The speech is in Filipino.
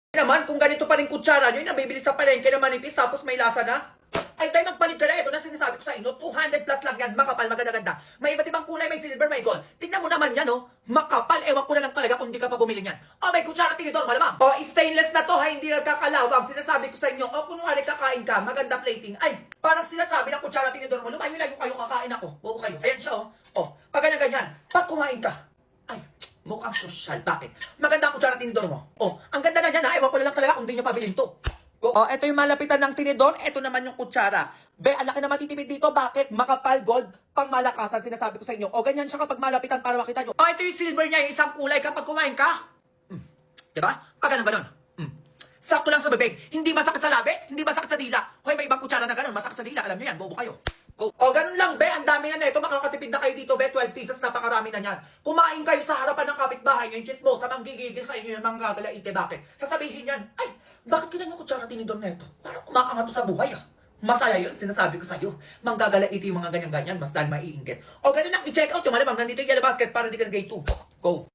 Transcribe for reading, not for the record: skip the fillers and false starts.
Naman, kung ganito pa rin kutsara nyo, yung nabibili sa palengke na manipis tapos may lasa na. Ay, tayo magpalit ka na. Ito na sinasabi ko sa inyo. 200 plus lang yan. Makapal, maganda-ganda. May iba't ibang kulay, may silver, may gold. Tingnan mo naman yan, oh. Makapal. Ewan ko na lang talaga kung hindi ka pa bumili niyan. Oh, may kutsara tinidor, malamang. Oh, stainless na to, ha. Hindi nagkakalawang. Sinasabi ko sa inyo. Oh, kunwari kakain ka, maganda plating. Ay, parang sinasabi ng kutsara tinidor mo, lumayo-layo kayo, kakain ako. Oo kayo. Ayan siya, oh. Oh, pag ganyan-ganyan. Pag kumain ka, ay, mukhang sosyal. Bakit? Maganda ang kutsara tinidor mo. Oh, ang ganda na niyan, ha. Ewan ko na lang talaga kung hindi niya pabilin to. Oh, ito yung malapitan ng tinidor. Ito naman yung kutsara. Be, ang laki na matitipid dito. Bakit? Makapal, gold, pang malakasan, sinasabi ko sa inyo. O, ganyan siya kapag malapitan para makita nyo. Oh, ito yung silver niya, yung isang kulay kapag kumain ka. Diba? Pag ganun. Sakto lang sa bibig. Hindi masakit sa labi, hindi masakit sa dila. Hoy, may ibang kutsara na ganun, masakit sa dila. Alam niyo yan, bobo kayo. Go. O, ganun lang, be. Ang dami na ito. Makakatipid na kayo dito, be. 12 pieces, napakarami na yan. Kumain kayo sa harapan ng kapitbahay nyo, yung chismosa, manggigigil sa inyo yung mga gagalaite. Bakit? Sasabihin yan, ay, bakit kita yung kutsara tinidor na ito? Parang kumakamanto sa buhay, ah. Masaya yun, sinasabi ko sa'yo. Manggagalaite yung mga ganyan-ganyan, mas dahil maiinggit. O, ganun lang, i-check out yung malamang. Nandito yung yellow basket para di ka na gay 2. Go.